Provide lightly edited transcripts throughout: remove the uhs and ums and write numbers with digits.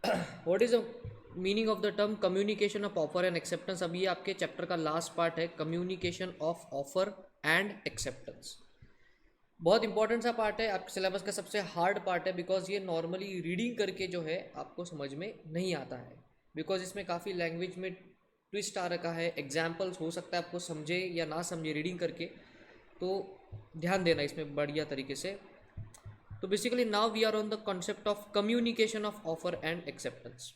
What is the meaning of the term communication of offer and acceptance? अभी ये आपके chapter का last part है, communication of offer and acceptance. बहुत important सा पार्ट है, आपके सिलेबस का सबसे हार्ड पार्ट है, बिकॉज ये नॉर्मली रीडिंग करके जो है आपको समझ में नहीं आता है, बिकॉज इसमें काफ़ी लैंग्वेज में ट्विस्ट आ रखा है, एग्जाम्पल्स हो सकता है आपको समझे या ना समझे रीडिंग करके, तो ध्यान देना इसमें बढ़िया तरीके से। तो basically now we are on the concept of communication of offer and acceptance.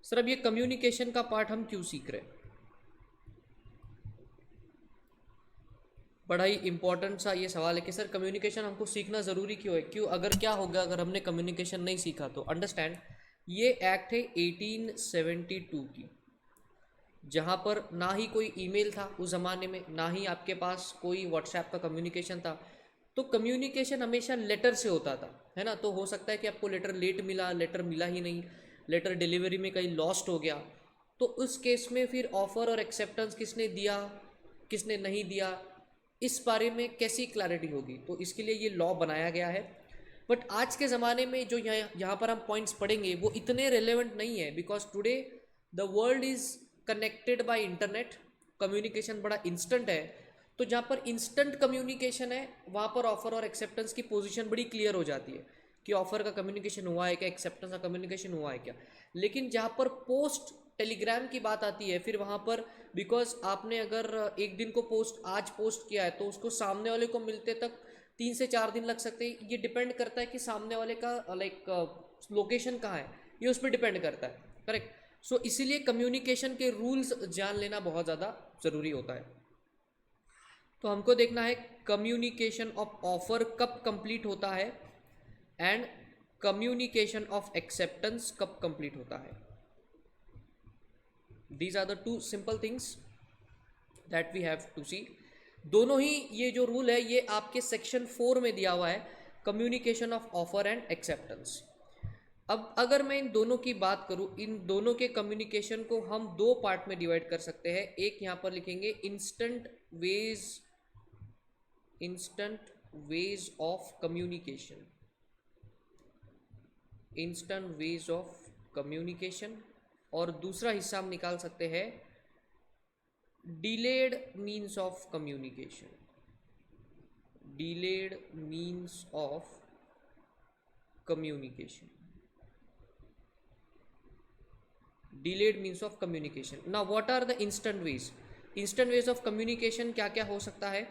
Sir अब ये कम्युनिकेशन का पार्ट हम क्यों सीख रहे हैं? बड़ा ही इंपॉर्टेंट सा ये सवाल है कि सर कम्युनिकेशन हमको सीखना ज़रूरी क्यों है, क्यों, अगर क्या होगा अगर हमने कम्युनिकेशन नहीं सीखा तो? अंडरस्टैंड, ये एक्ट है 1872 की, जहाँ पर ना ही कोई ईमेल था उस ज़माने में, ना ही आपके पास कोई व्हाट्सएप का कम्युनिकेशन था, तो कम्युनिकेशन हमेशा लेटर से होता था, है ना। तो हो सकता है कि आपको लेटर लेट मिला, लेटर मिला ही नहीं, लेटर डिलीवरी में कहीं लॉस्ट हो गया, तो उस केस में फिर ऑफ़र और एक्सेप्टेंस किसने दिया, किसने नहीं दिया, इस बारे में कैसी क्लैरिटी होगी, तो इसके लिए ये लॉ बनाया गया है। बट आज के ज़माने में जो यहाँ पर हम पॉइंट्स पढ़ेंगे वो इतने रेलेवेंट नहीं है, because today the world is connected by internet, communication बड़ा इंस्टेंट है। तो जहाँ पर इंस्टेंट कम्युनिकेशन है वहाँ पर ऑफर और एक्सेप्टेंस की पोजीशन बड़ी क्लियर हो जाती है कि ऑफर का कम्युनिकेशन हुआ है क्या, एक्सेप्टेंस का कम्युनिकेशन हुआ है क्या। लेकिन जहाँ पर पोस्ट टेलीग्राम की बात आती है, फिर वहाँ पर बिकॉज आपने अगर एक दिन को पोस्ट आज पोस्ट किया है तो उसको सामने वाले को मिलते तक 3 से 4 दिन लग सकते हैं। ये डिपेंड करता है कि सामने वाले का लाइक लोकेशन कहाँ है, ये उस पर डिपेंड करता है, करेक्ट। सो इसीलिए कम्युनिकेशन के रूल्स जान लेना बहुत ज़्यादा ज़रूरी होता है। तो हमको देखना है कम्युनिकेशन ऑफ ऑफर कब कंप्लीट होता है एंड कम्युनिकेशन ऑफ एक्सेप्टेंस कब कंप्लीट होता है। These are the two simple things that we have to see. दोनों ही ये जो रूल है ये आपके सेक्शन 4 में दिया हुआ है, communication of offer and acceptance. अब अगर मैं इन दोनों की बात करूं, इन दोनों के कम्युनिकेशन को हम दो पार्ट में डिवाइड कर सकते हैं। एक यहां पर लिखेंगे instant ways of communication, instant ways of communication, और दूसरा हिस्सा हम निकाल सकते हैं delayed means of communication, delayed means of communication, delayed means of communication. Now what are the instant ways? Instant ways of communication क्या क्या हो सकता है?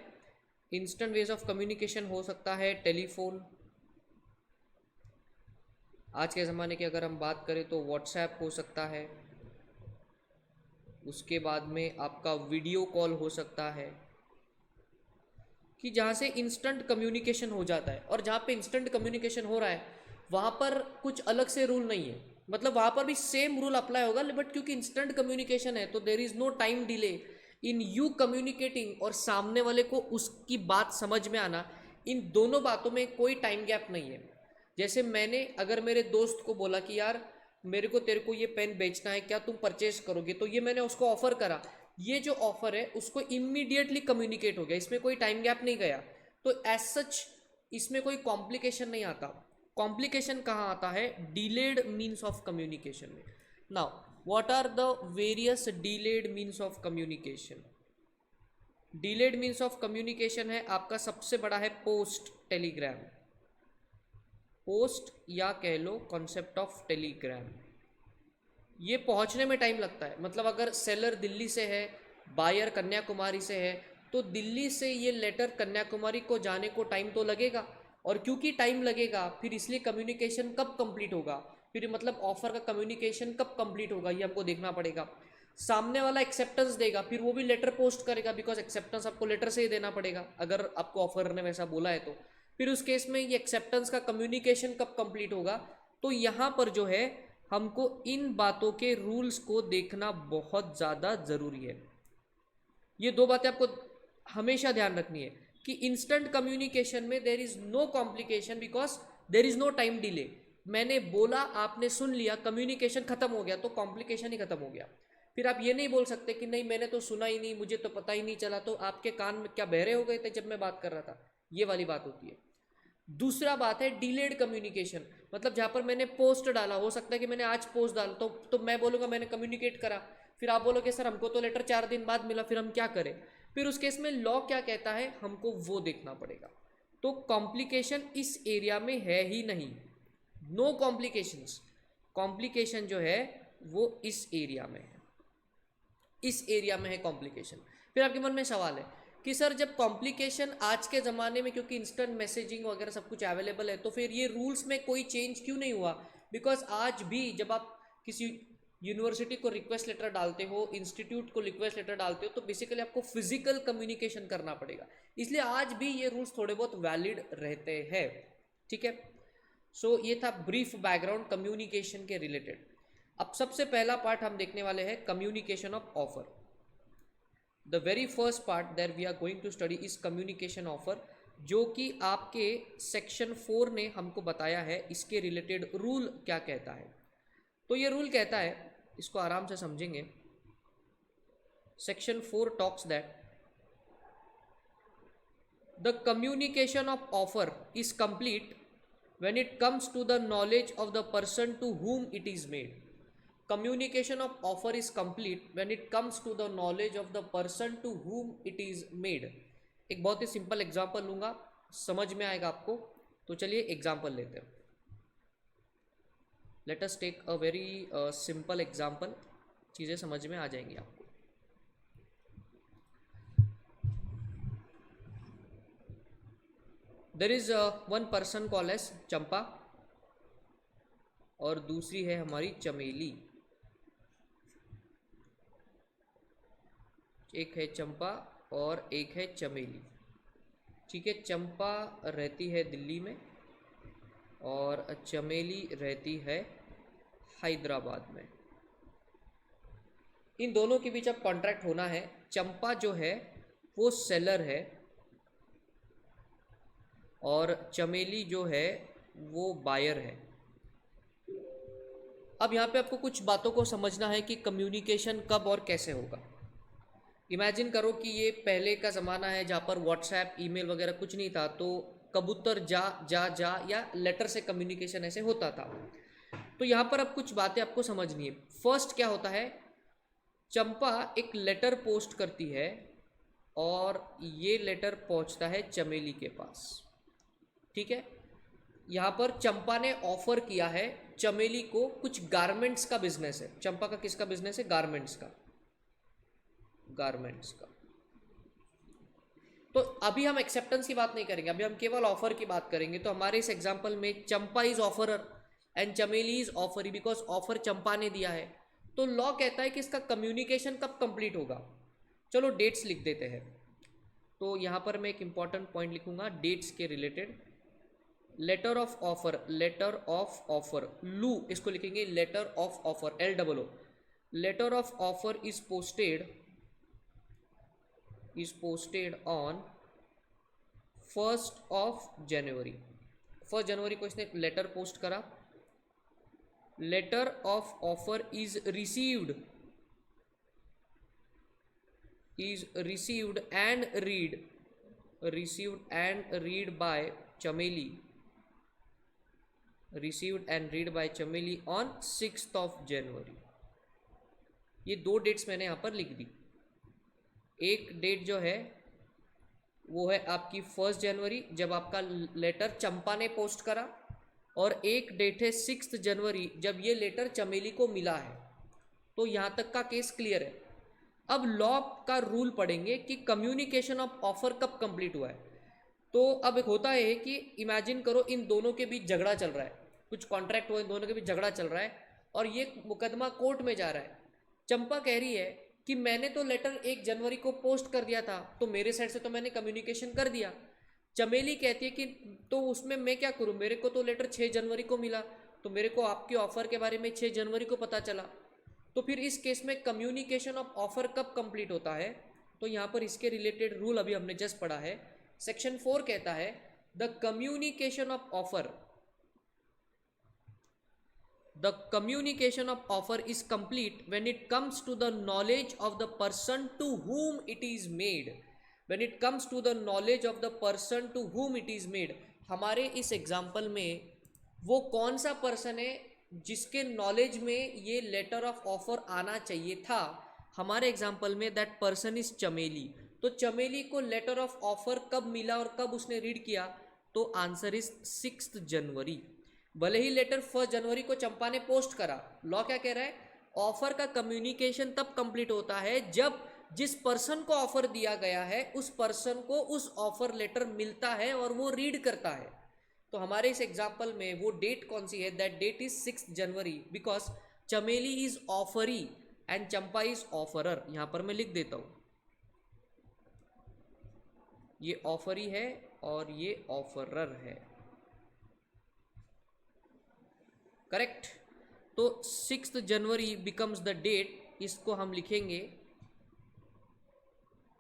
इंस्टेंट वेज ऑफ कम्युनिकेशन हो सकता है टेलीफोन, आज के ज़माने की अगर हम बात करें तो व्हाट्सएप हो सकता है, उसके बाद में आपका वीडियो कॉल हो सकता है, कि जहाँ से इंस्टेंट कम्युनिकेशन हो जाता है। और जहाँ पे इंस्टेंट कम्युनिकेशन हो रहा है वहाँ पर कुछ अलग से रूल नहीं है, मतलब वहाँ पर भी सेम रूल अप्लाई होगा, बट क्योंकि इंस्टेंट कम्युनिकेशन है तो there is no time delay in you communicating और सामने वाले को उसकी बात समझ में आना, इन दोनों बातों में कोई टाइम गैप नहीं है। जैसे मैंने अगर मेरे दोस्त को बोला कि यार मेरे को तेरे को ये पेन बेचना है, क्या तुम परचेज करोगे, तो ये मैंने उसको ऑफर करा, ये जो ऑफर है उसको इमीडिएटली कम्युनिकेट हो गया, इसमें कोई टाइम गैप नहीं गया। तो एज सच इसमें कोई कॉम्प्लिकेशन नहीं आता। कॉम्प्लिकेशन कहाँ आता है? डिलेड मीन्स ऑफ कम्युनिकेशन में। Now what are the various delayed means of communication? Delayed means of communication है आपका सबसे बड़ा है पोस्ट टेलीग्राम, पोस्ट या कह लो कॉन्सेप्ट ऑफ टेलीग्राम। ये पहुंचने में टाइम लगता है, मतलब अगर सेलर दिल्ली से है, बायर कन्याकुमारी से है, तो दिल्ली से ये लेटर कन्याकुमारी को जाने को टाइम तो लगेगा, और क्योंकि टाइम लगेगा फिर इसलिए कम्युनिकेशन कब कंप्लीट होगा, फिर मतलब ऑफर का कम्युनिकेशन कब कंप्लीट होगा ये हमको देखना पड़ेगा। सामने वाला एक्सेप्टेंस देगा, फिर वो भी लेटर पोस्ट करेगा, बिकॉज एक्सेप्टेंस आपको लेटर से ही देना पड़ेगा अगर आपको ऑफर ने वैसा बोला है तो। फिर उस केस में ये एक्सेप्टेंस का कम्युनिकेशन कब कंप्लीट होगा, तो यहाँ पर जो है हमको इन बातों के रूल्स को देखना बहुत ज़्यादा ज़रूरी है। ये दो बातें आपको हमेशा ध्यान रखनी है कि इंस्टेंट कम्युनिकेशन में there is no complication because there is no time delay. मैंने बोला, आपने सुन लिया, कम्युनिकेशन खत्म हो गया, तो कॉम्प्लिकेशन ही खत्म हो गया। फिर आप ये नहीं बोल सकते कि नहीं मैंने तो सुना ही नहीं, मुझे तो पता ही नहीं चला, तो आपके कान में क्या बहरे हो गए थे जब मैं बात कर रहा था, ये वाली बात होती है। दूसरा बात है डिलेड कम्युनिकेशन, मतलब जहाँ पर मैंने पोस्ट डाला, हो सकता है कि मैंने आज पोस्ट डाला तो मैं बोलूँगा मैंने कम्युनिकेट करा, फिर आप बोलोगे सर हमको तो लेटर 4 दिन बाद मिला, फिर हम क्या करें? फिर उस केस में लॉ क्या कहता है, हमको वो देखना पड़ेगा। तो कॉम्प्लिकेशन इस एरिया में है ही नहीं, नो कॉम्प्लिकेशंस। कॉम्प्लिकेशन जो है वो इस एरिया में है, इस एरिया में है कॉम्प्लिकेशन। फिर आपके मन में सवाल है कि सर जब कॉम्प्लिकेशन आज के ज़माने में, क्योंकि इंस्टेंट मैसेजिंग वगैरह सब कुछ अवेलेबल है, तो फिर ये रूल्स में कोई चेंज क्यों नहीं हुआ? बिकॉज आज भी जब आप किसी यूनिवर्सिटी को रिक्वेस्ट लेटर डालते हो, इंस्टीट्यूट को रिक्वेस्ट लेटर डालते हो, तो बेसिकली आपको फिजिकल कम्युनिकेशन करना पड़ेगा, इसलिए आज भी ये रूल्स थोड़े बहुत वैलिड रहते हैं। ठीक है, सो ये था ब्रीफ बैकग्राउंड कम्युनिकेशन के रिलेटेड। अब सबसे पहला पार्ट हम देखने वाले हैं communication of offer. The very first part that we are going to study is communication offer, जो कि आपके सेक्शन 4 ने हमको बताया है इसके रिलेटेड रूल क्या कहता है। तो ये रूल कहता है, इसको आराम से समझेंगे। Section 4 talks that the communication of offer is complete when it comes to the knowledge of the person to whom it is made. Communication of offer is complete when it comes to the knowledge of the person to whom it is made. एक बहुत ही simple example लूंगा, समझ में आएगा आपको। तो चलिए example लेते हैं। Let us take a very simple example, चीज़ें समझ में आ जाएंगी आपको। There is one person call as Champa और दूसरी है हमारी चमेली। एक है चंपा और एक है चमेली। ठीक है, चंपा रहती है दिल्ली में और चमेली रहती है हैदराबाद में। इन दोनों के बीच अब कॉन्ट्रैक्ट होना है। चंपा जो है वो सेलर है और चमेली जो है वो बायर है। अब यहाँ पे आपको कुछ बातों को समझना है कि कम्युनिकेशन कब और कैसे होगा। इमेजिन करो कि ये पहले का ज़माना है जहाँ पर व्हाट्सएप, ईमेल वगैरह कुछ नहीं था, तो कबूतर जा जा जा या लेटर से कम्युनिकेशन ऐसे होता था। तो यहाँ पर अब कुछ बातें आपको समझनी है। फर्स्ट क्या होता है, चंपा एक लेटर पोस्ट करती है और ये लेटर पहुँचता है चमेली के पास। ठीक है, यहाँ पर चंपा ने ऑफर किया है चमेली को, कुछ गारमेंट्स का बिजनेस है। चंपा का किसका बिजनेस है? गारमेंट्स का, गारमेंट्स का। तो अभी हम एक्सेप्टेंस की बात नहीं करेंगे, अभी हम केवल ऑफर की बात करेंगे। तो हमारे इस एग्जांपल में चंपा इज ऑफरर एंड चमेली इज ऑफरी, बिकॉज ऑफर चंपा ने दिया है। तो लॉ कहता है कि इसका कम्युनिकेशन कब कंप्लीट होगा। चलो डेट्स लिख देते हैं। तो यहाँ पर मैं एक इंपॉर्टेंट पॉइंट लिखूंगा डेट्स के रिलेटेड। Letter of offer, letter of offer, loo इसको लिखेंगे letter of offer, LOO। Letter of offer is posted on 1st of January। 1st जनवरी को इसने लेटर पोस्ट करा। Letter of offer is received and read by Chameli, received and read by चमेली on 6th of January। ये दो dates मैंने यहाँ पर लिख दी। एक डेट जो है वो है आपकी 1st जनवरी जब आपका लेटर चंपा ने पोस्ट करा, और एक डेट है 6th जनवरी जब ये लेटर चमेली को मिला है। तो यहाँ तक का केस क्लियर है। अब लॉ का रूल पढ़ेंगे कि कम्युनिकेशन ऑफ ऑफर कब कंप्लीट हुआ है। तो अब एक होता है कि इमेजिन करो इन दोनों के बीच झगड़ा चल रहा है, कुछ कॉन्ट्रैक्ट हुआ, इन दोनों के बीच झगड़ा चल रहा है और ये मुकदमा कोर्ट में जा रहा है। चंपा कह रही है कि मैंने तो लेटर 1 जनवरी को पोस्ट कर दिया था, तो मेरे साइड से तो मैंने कम्युनिकेशन कर दिया। चमेली कहती है कि तो उसमें मैं क्या करूं, मेरे को तो लेटर 6 जनवरी को मिला, तो मेरे को आपके ऑफर के बारे में 6 जनवरी को पता चला। तो फिर इस केस में कम्युनिकेशन ऑफ ऑफर कब कंप्लीट होता है? तो यहाँ पर इसके रिलेटेड रूल अभी हमने जस्ट पढ़ा है। सेक्शन 4 कहता है the communication of offer, the communication of offer is complete when it comes to the knowledge of the person to whom it is made। when it comes to the knowledge of the person to whom it is made, हमारे इस example में वो कौन सा person है जिसके knowledge में ये लेटर ऑफ ऑफर आना चाहिए था? हमारे एग्जाम्पल में दैट पर्सन इज चमेली। तो चमेली को लेटर ऑफ ऑफर कब मिला और कब उसने रीड किया? तो आंसर इज 6 जनवरी। भले ही लेटर 1 जनवरी को चंपा ने पोस्ट करा, लॉ क्या कह रहा है? ऑफर का कम्युनिकेशन तब कंप्लीट होता है जब जिस पर्सन को ऑफर दिया गया है उस पर्सन को उस ऑफर लेटर मिलता है और वो रीड करता है। तो हमारे इस एग्जाम्पल में वो डेट कौन सी है? That date is 6 January because Chameli is offeree and Champa is offerer. यहां पर मैं लिख देता हूं, ये ऑफरी है और ये ऑफरर है। करेक्ट। तो 6 जनवरी बिकम्स द डेट, इसको हम लिखेंगे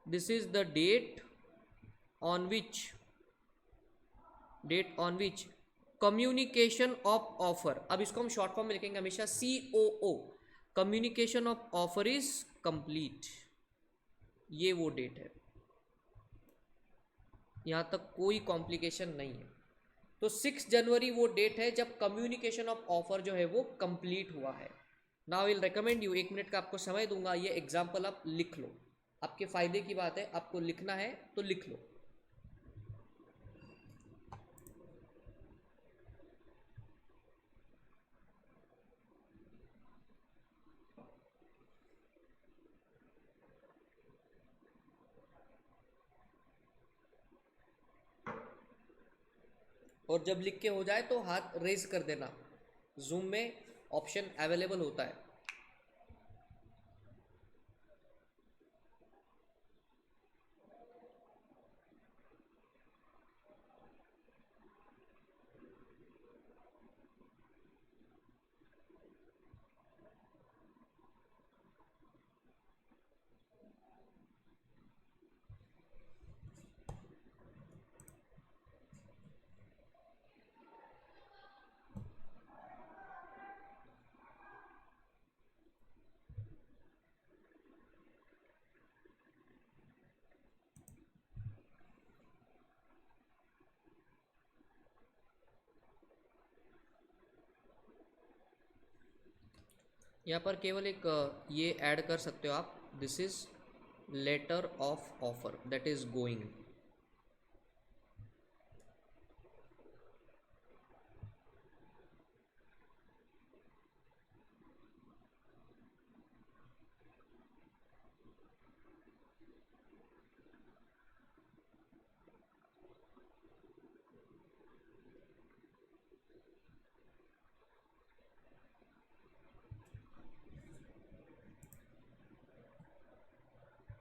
this is the date on which communication of offer, अब इसको हम शॉर्ट फॉर्म में लिखेंगे हमेशा COO, communication of offer is complete. ये वो डेट है, यहां तक कोई कॉम्प्लिकेशन नहीं है। तो 6 जनवरी वो डेट है जब कम्युनिकेशन ऑफ ऑफर जो है वो कंप्लीट हुआ है। Now will recommend you, 1 minute का आपको समय दूंगा, ये एग्जाम्पल आप लिख लो, आपके फायदे की बात है, आपको लिखना है तो लिख लो। और जब लिख के हो जाए तो हाथ रेज कर देना, जूम में ऑप्शन अवेलेबल होता है। यहाँ पर केवल एक ये ऐड कर सकते हो आप, this is letter of offer that is going.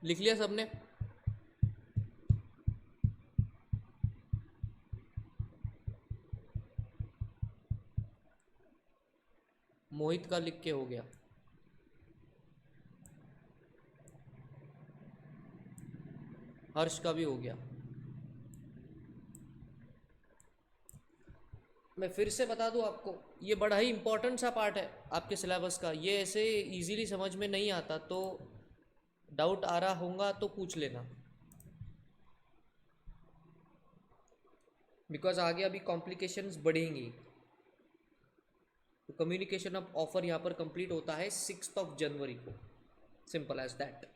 लिख लिया सबने? मोहित का लिख के हो गया, हर्ष का भी हो गया। मैं फिर से बता दूं आपको, ये बड़ा ही इंपॉर्टेंट सा पार्ट है आपके सिलेबस का, ये ऐसे इजीली समझ में नहीं आता, तो डाउट आ रहा होगा तो पूछ लेना, बिकॉज आगे अभी कॉम्प्लिकेशंस बढ़ेंगी। तो कम्युनिकेशन ऑफ ऑफर यहाँ पर कंप्लीट होता है 6 जनवरी को, सिंपल एज दैट।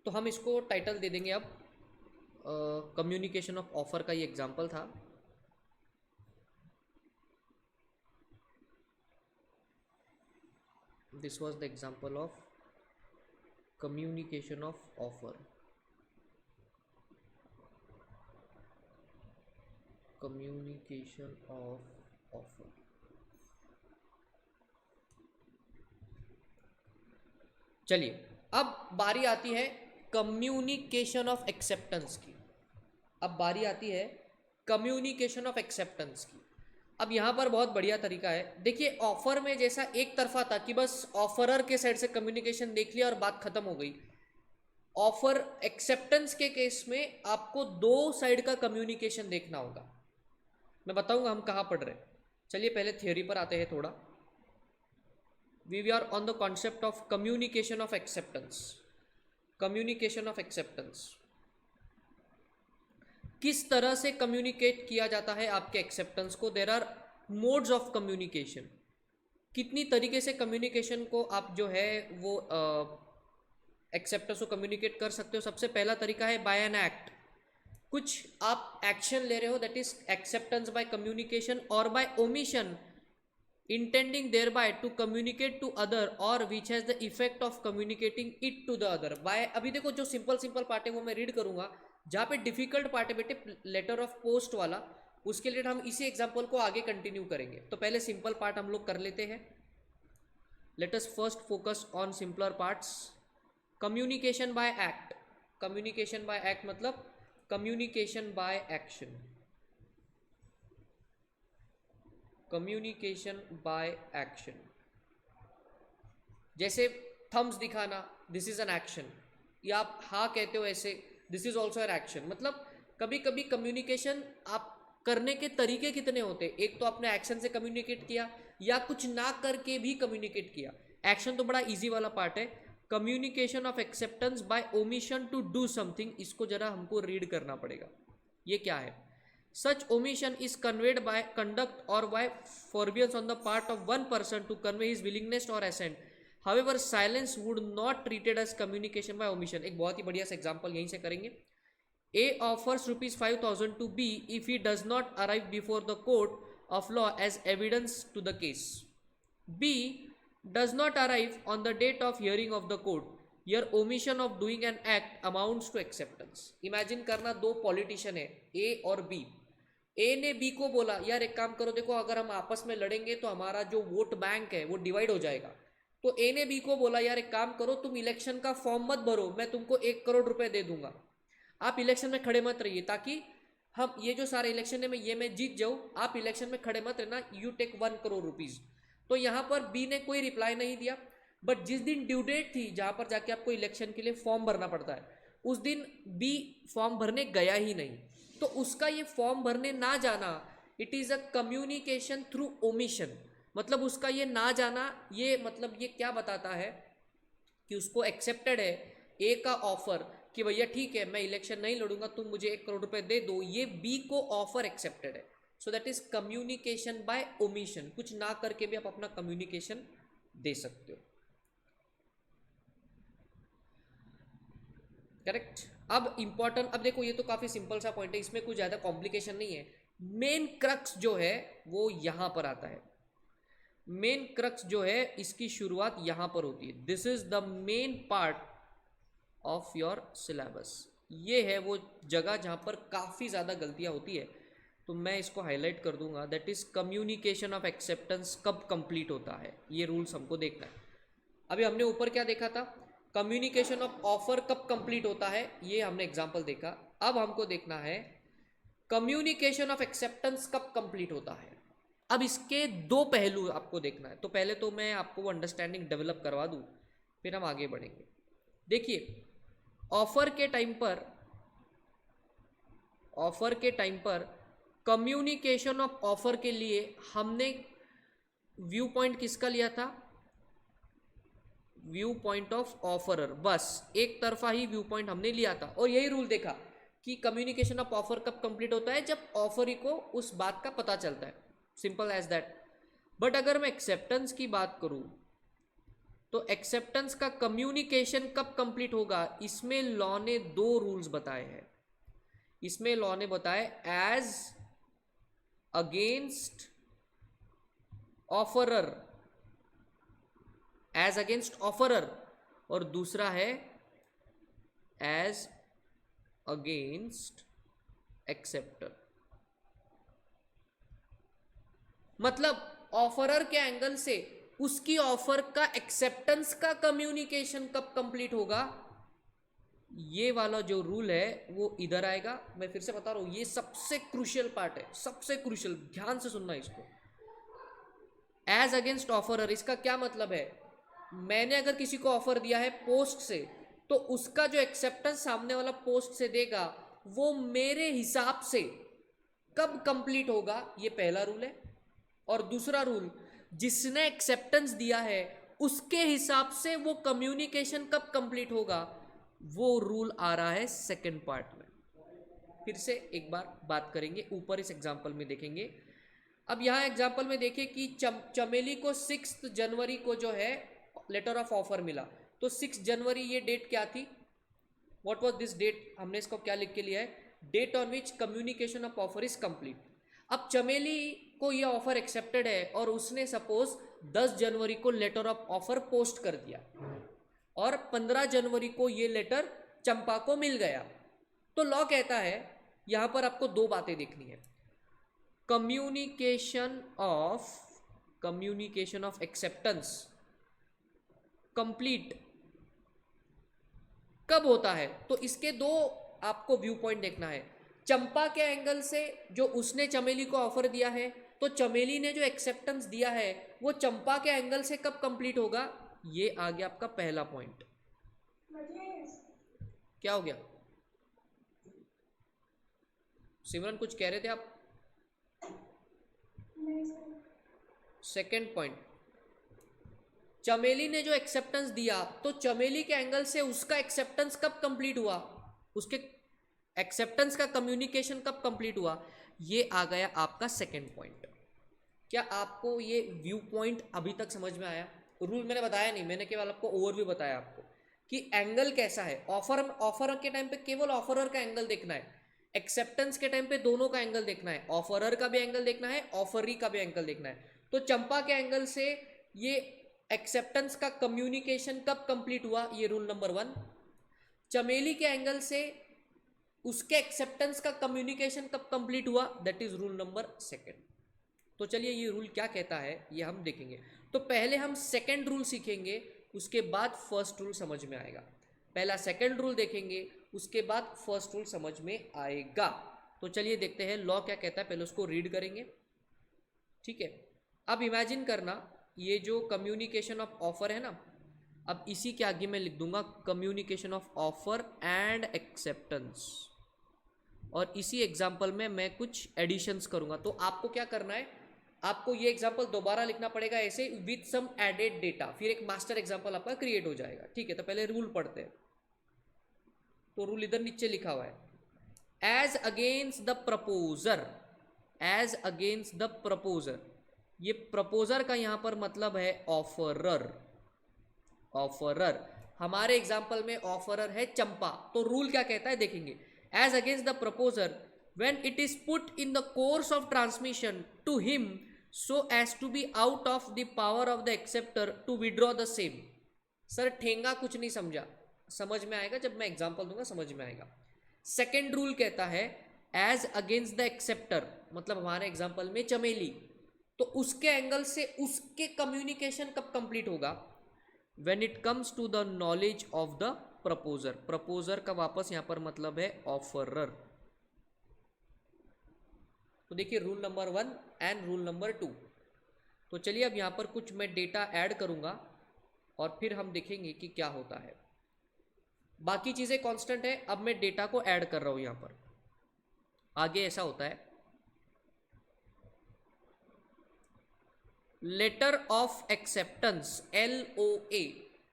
तो हम इसको टाइटल दे देंगे अब, कम्युनिकेशन ऑफ ऑफर का ये एग्जाम्पल था। This was the example of communication of offer, communication of offer. चलिए अब बारी आती है कम्युनिकेशन ऑफ एक्सेप्टेंस की। अब बारी आती है कम्युनिकेशन ऑफ एक्सेप्टेंस की। अब यहाँ पर बहुत बढ़िया तरीका है, देखिए ऑफर में जैसा एक तरफा था कि बस ऑफरर के साइड से कम्युनिकेशन देख लिया और बात खत्म हो गई, ऑफर एक्सेप्टेंस के केस में आपको 2 साइड का कम्युनिकेशन देखना होगा। मैं बताऊंगा हम कहाँ पढ़ रहे हैं। चलिए पहले थ्योरी पर आते हैं थोड़ा। We are on the concept of communication of acceptance. Communication of acceptance, किस तरह से कम्युनिकेट किया जाता है आपके एक्सेप्टेंस को, there are modes of communication, कितनी तरीके से कम्युनिकेशन को आप जो है वो एक्सेप्टेंस को कम्युनिकेट कर सकते हो। सबसे पहला तरीका है बाय एन एक्ट, कुछ आप एक्शन ले रहे हो, that is acceptance by communication, और by omission intending thereby to communicate to other or which has the effect of communicating it to the other by। अभी देखो जो सिंपल पार्ट है वो मैं रीड करूंगा, जहाँ पे डिफिकल्ट पार्ट है बेटे लेटर ऑफ पोस्ट वाला, उसके लिए हम इसी एग्जांपल को आगे कंटिन्यू करेंगे। तो पहले सिंपल पार्ट हम लोग कर लेते हैं। Let us first focus on simpler parts. Communication by act, communication by act मतलब communication by action, communication by action. जैसे थम्स दिखाना, दिस इज एन एक्शन, या आप हाँ कहते हो ऐसे, this is also an action. मतलब कभी कभी कम्युनिकेशन आप करने के तरीके कितने होते हैं, एक तो आपने एक्शन से कम्युनिकेट किया या कुछ ना करके भी कम्युनिकेट किया। एक्शन तो बड़ा इजी वाला पार्ट है। Communication of acceptance by omission to do something, इसको जरा हमको रीड करना पड़ेगा, ये क्या है। Such omission is conveyed by conduct or by forbearance on the part of one person to convey his willingness or assent. However, silence would not treated as communication by omission। एक बहुत ही बढ़िया सा example यहीं से करेंगे। A offers ₹5,000 to B if he does not arrive before the court of law as evidence to the case. B does not arrive on the date of hearing of the court. Your omission of doing an act amounts to acceptance। Imagine करना दो politician है A और B। ए ने B को बोला यार एक काम करो, देखो अगर हम आपस में लड़ेंगे तो हमारा जो वोट बैंक है वो डिवाइड हो जाएगा। तो ए ने बी को बोला यार एक काम करो, तुम इलेक्शन का फॉर्म मत भरो, मैं तुमको 1 करोड़ रुपए दे दूंगा, आप इलेक्शन में खड़े मत रहिए, ताकि हम ये जो सारे इलेक्शन है मैं जीत जाऊँ, आप इलेक्शन में खड़े मत रहना, यू टेक 1 करोड़ रुपीज। तो यहाँ पर बी ने कोई रिप्लाई नहीं दिया, बट जिस दिन ड्यू डेट थी जहाँ पर जाके आपको इलेक्शन के लिए फॉर्म भरना पड़ता है, उस दिन बी फॉर्म भरने गया ही नहीं। तो उसका ये फॉर्म भरने ना जाना, it is a communication through omission. मतलब उसका ये ना जाना, ये मतलब ये क्या बताता है कि उसको एक्सेप्टेड है ए का ऑफर कि भैया ठीक है मैं इलेक्शन नहीं लड़ूंगा, तुम मुझे 1 करोड़ रुपए दे दो, ये बी को ऑफर एक्सेप्टेड है। So that is communication bye omission, कुछ ना करके भी आप अपना कम्युनिकेशन दे सकते हो। करेक्ट। अब इंपॉर्टेंट, अब देखो ये तो काफी सिंपल सा पॉइंट है, इसमें कुछ ज्यादा कॉम्प्लिकेशन नहीं है। मेन क्रक्स जो है वो यहां पर आता है। मेन क्रक्स जो है इसकी शुरुआत यहां पर होती है। This is the main part of your syllabus. ये है वो जगह जहां पर काफी ज्यादा गलतियां होती है, तो मैं इसको हाईलाइट कर दूंगा। That is communication of acceptance कब कंप्लीट होता है, ये रूल्स हमको देखना है। अभी हमने ऊपर क्या देखा था, कम्युनिकेशन ऑफ ऑफर कब कंप्लीट होता है, ये हमने एग्जांपल देखा। अब हमको देखना है कम्युनिकेशन ऑफ एक्सेप्टेंस कब कंप्लीट होता है। अब इसके दो पहलू आपको देखना है, तो पहले तो मैं आपको वो अंडरस्टैंडिंग डेवलप करवा दूं, फिर हम आगे बढ़ेंगे। देखिए ऑफर के टाइम पर कम्युनिकेशन ऑफ ऑफर के लिए हमने व्यू पॉइंट किसका लिया था, व्यू पॉइंट ऑफ ऑफरर। बस एक तरफा ही व्यू पॉइंट हमने लिया था और यही रूल देखा कि कम्युनिकेशन ऑफ ऑफर कब कंप्लीट होता है, जब ऑफरी को उस बात का पता चलता है, सिंपल एज दैट। बट अगर मैं एक्सेप्टेंस की बात करूं तो एक्सेप्टेंस का कम्युनिकेशन कब कंप्लीट होगा, इसमें लॉ ने 2 रूल्स बताए हैं। इसमें लॉ ने बताए as against offeror, as against offeror, और दूसरा है एज अगेंस्ट एक्सेप्टर। मतलब ऑफरर के एंगल से उसकी ऑफर का एक्सेप्टेंस का कम्युनिकेशन कब कंप्लीट होगा, ये वाला जो रूल है वो इधर आएगा। मैं फिर से बता रहा हूं, ये सबसे क्रूशियल पार्ट है, सबसे क्रूशियल, ध्यान से सुनना इसको। एज अगेंस्ट ऑफरर, इसका क्या मतलब है, मैंने अगर किसी को ऑफर दिया है पोस्ट से, तो उसका जो एक्सेप्टेंस सामने वाला पोस्ट से देगा वो मेरे हिसाब से कब कंप्लीट होगा, ये पहला रूल है। और दूसरा रूल, जिसने एक्सेप्टेंस दिया है उसके हिसाब से वो कम्युनिकेशन कब कंप्लीट होगा, वो रूल आ रहा है सेकंड पार्ट में। फिर से एक बार बात करेंगे, ऊपर इस एग्जाम्पल में देखेंगे। अब यहाँ एग्जाम्पल में देखिए कि चमेली को 6 जनवरी को जो है लेटर ऑफ ऑफर मिला। तो 6 जनवरी ये डेट क्या थी, व्हाट वाज दिस डेट, हमने इसको क्या लिख के लिया है, date on which communication of offer is complete. अब चमेली को ये ऑफर एक्सेप्टेड है और उसने सपोज 10 जनवरी को लेटर ऑफ ऑफर पोस्ट कर दिया और 15 जनवरी को ये लेटर चंपा को मिल गया। तो लॉ कहता है यहां पर आपको दो बातें देखनी है, कम्युनिकेशन ऑफ एक्सेप्टेंस कंप्लीट कब होता है। तो इसके दो आपको व्यू पॉइंट देखना है। चंपा के एंगल से जो उसने चमेली को ऑफर दिया है, तो चमेली ने जो एक्सेप्टेंस दिया है वो चंपा के एंगल से कब कंप्लीट होगा, ये आ गया आपका पहला पॉइंट। क्या हो गया सिमरन, कुछ कह रहे थे आप? सेकेंड पॉइंट, चमेली ने जो एक्सेप्टेंस दिया तो चमेली के एंगल से उसका एक्सेप्टेंस कब कंप्लीट हुआ, उसके एक्सेप्टेंस का कम्युनिकेशन कब कंप्लीट हुआ, ये आ गया आपका सेकेंड पॉइंट। क्या आपको ये व्यू पॉइंट अभी तक समझ में आया? रूल मैंने बताया नहीं, मैंने केवल आपको ओवरव्यू बताया आपको कि एंगल कैसा है। ऑफर के टाइम पे केवल ऑफरर का एंगल देखना है, एक्सेप्टेंस के टाइम पे दोनों का एंगल देखना है, ऑफरर का भी एंगल देखना है, ऑफरी का भी एंगल देखना है। तो चंपा के एंगल से ये एक्सेप्टेंस का कम्युनिकेशन कब कंप्लीट हुआ, ये रूल नंबर 1। चमेली के एंगल से उसके एक्सेप्टेंस का कम्युनिकेशन कब कंप्लीट हुआ, दैट इज रूल नंबर 2। तो चलिए ये रूल क्या कहता है ये हम देखेंगे। तो पहले हम सेकंड रूल सीखेंगे, उसके बाद फर्स्ट रूल समझ में आएगा। पहला सेकंड रूल देखेंगे, उसके बाद फर्स्ट रूल समझ में आएगा। तो चलिए देखते हैं लॉ क्या कहता है, पहले उसको रीड करेंगे, ठीक है। अब इमेजिन करना ये जो कम्युनिकेशन ऑफ ऑफर है ना, अब इसी के आगे मैं लिख दूंगा communication of offer and acceptance, और इसी एग्जाम्पल में मैं कुछ एडिशंस करूंगा। तो आपको क्या करना है, आपको ये एग्जाम्पल दोबारा लिखना पड़ेगा ऐसे विथ सम एडेड डेटा, फिर एक मास्टर एग्जाम्पल आपका क्रिएट हो जाएगा, ठीक है। तो पहले रूल पढ़ते हैं। तो रूल इधर नीचे लिखा हुआ है, as against the proposer, as against the proposer, ये प्रपोजर का यहां पर मतलब है ऑफरर। ऑफरर हमारे एग्जाम्पल में ऑफरर है चंपा। तो रूल क्या कहता है देखेंगे, as against the proposer when it is put in the course of transmission to him so as to be out of the power of the acceptor to withdraw the same। Sir ठेंगा कुछ नहीं समझा, समझ में आएगा जब मैं example दूंगा, समझ में आएगा। सेकंड रूल कहता है एज अगेंस्ट द एक्सेप्टर, मतलब हमारे एग्जांपल में चमेली, तो उसके एंगल से उसके कम्युनिकेशन कब कंप्लीट होगा, when it comes to the knowledge of the proposer। Proposer का वापस यहां पर मतलब है ऑफरर। तो देखिए rule number 1 and rule number 2। तो चलिए अब यहाँ पर कुछ मैं डेटा ऐड करूँगा और फिर हम देखेंगे कि क्या होता है। बाकी चीज़ें कांस्टेंट है, अब मैं डेटा को ऐड कर रहा हूँ यहाँ पर। आगे ऐसा होता है, letter of acceptance LOA,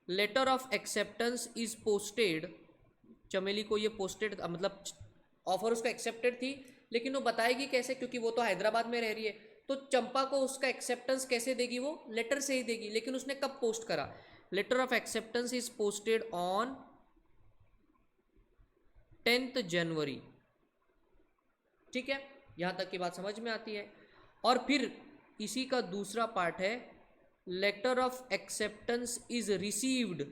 letter of acceptance is posted. Chameli को ये पोस्टेड, मतलब ऑफर उसका एक्सेप्टेड थी, लेकिन वो बताएगी कैसे, क्योंकि वो तो हैदराबाद में रह रही है। तो चंपा को उसका एक्सेप्टेंस कैसे देगी, वो लेटर से ही देगी। लेकिन उसने कब पोस्ट करा, letter of acceptance is posted on 10 जनवरी, ठीक है। यहां तक की बात समझ में आती है। और फिर इसी का दूसरा पार्ट है, letter of acceptance is received,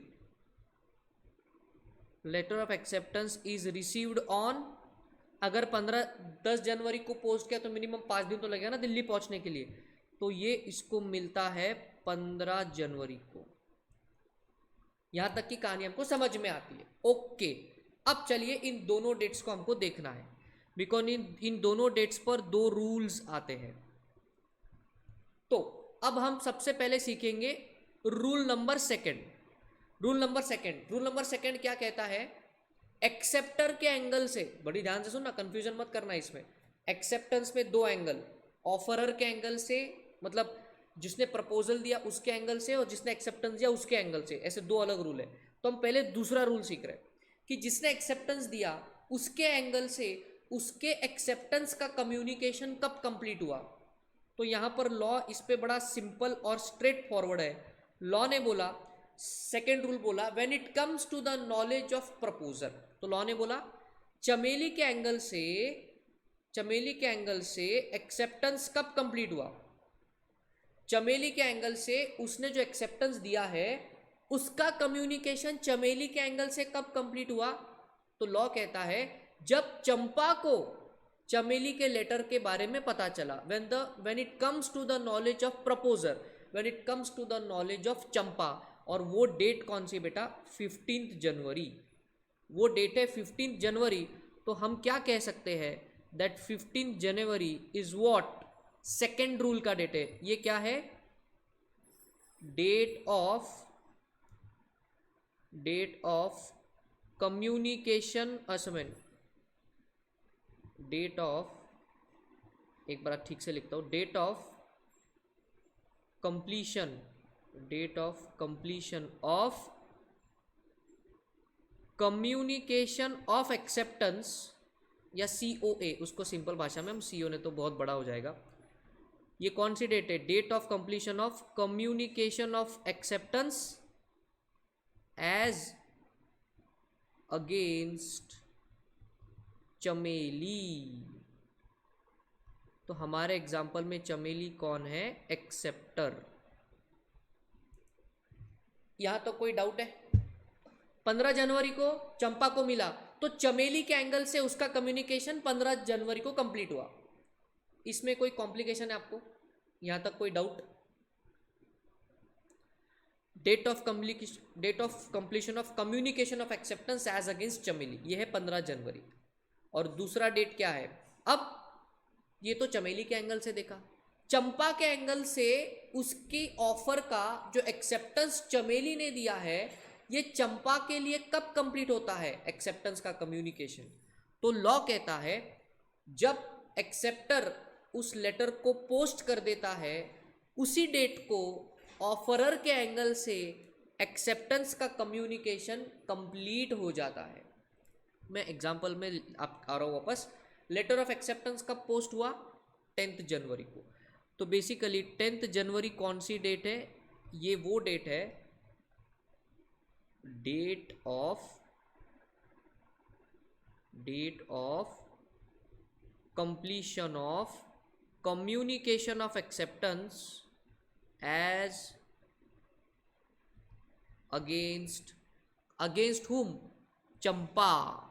letter of acceptance is received on, अगर 10 जनवरी को पोस्ट किया तो मिनिमम 5 दिन तो लगेगा ना दिल्ली पहुंचने के लिए, तो ये इसको मिलता है 15 जनवरी को। यहां तक की कहानी हमको समझ में आती है, ओके। अब चलिए इन दोनों डेट्स को हमको देखना है, बिकॉज इन दोनों डेट्स पर 2 रूल्स आते हैं। तो अब हम सबसे पहले सीखेंगे rule number 2। Rule number second क्या कहता है, एक्सेप्टर के एंगल से, बड़ी ध्यान से सुनना, कंफ्यूजन मत करना इसमें। एक्सेप्टेंस में 2 एंगल, ऑफरर के एंगल से, मतलब जिसने प्रपोजल दिया उसके एंगल से, और जिसने एक्सेप्टेंस दिया उसके एंगल से, ऐसे 2 अलग रूल है। तो हम पहले दूसरा रूल सीख रहे हैं कि जिसने एक्सेप्टेंस दिया उसके एंगल से उसके एक्सेप्टेंस का कम्युनिकेशन कब कंप्लीट हुआ। तो यहाँ पर लॉ इस पे बड़ा सिंपल और स्ट्रेट फॉरवर्ड है। लॉ ने बोला, सेकेंड रूल बोला, when it comes to the knowledge of proposer. तो लॉ ने बोला चमेली के एंगल से एक्सेप्टेंस कब कंप्लीट हुआ। चमेली के एंगल से उसने जो एक्सेप्टेंस दिया है उसका कम्युनिकेशन चमेली के एंगल से कब कंप्लीट हुआ। तो लॉ कहता है जब चंपा को चमेली के लेटर के बारे में पता चला। When it comes to the knowledge of proposer, when it comes to the knowledge of Champa. और वो डेट कौन सी बेटा, 15 जनवरी। वो डेट है 15 जनवरी। तो हम क्या कह सकते हैं, दैट 15 जनवरी इज व्हाट, सेकेंड रूल का डेट है। ये क्या है, date of communication assessment, date of, एक बार ठीक से लिखता हूं, date of completion of communication of acceptance, या COA, उसको सिंपल भाषा में हम CO ने तो बहुत बड़ा हो जाएगा। ये कौन सी डेट है, date of completion of communication of acceptance as against Chameli. तो हमारे एग्जाम्पल में चमेली कौन है, एक्सेप्टर। यहां तो कोई डाउट है। 15 जनवरी को चंपा को मिला तो चमेली के एंगल से उसका कम्युनिकेशन 15 जनवरी को कंप्लीट हुआ। इसमें कोई कॉम्प्लिकेशन है आपको, यहां तक कोई doubt. Date of completion of communication of acceptance as against Chameli, ये है 15 जनवरी। और दूसरा डेट क्या है, अब ये तो चमेली के एंगल से देखा, चंपा के एंगल से उसकी ऑफर का जो एक्सेप्टेंस चमेली ने दिया है, ये चंपा के लिए कब कंप्लीट होता है एक्सेप्टेंस का कम्युनिकेशन। तो लॉ कहता है जब एक्सेप्टर उस लेटर को पोस्ट कर देता है, उसी डेट को ऑफरर के एंगल से एक्सेप्टेंस का कम्युनिकेशन कंप्लीट हो जाता है। मैं एग्जांपल में आप आ रहा हूँ वापस। लेटर ऑफ एक्सेप्टेंस कब पोस्ट हुआ, 10 जनवरी को। तो बेसिकली 10 जनवरी कौन सी डेट है, ये वो डेट है, date of completion of communication of acceptance as against whom, Champa.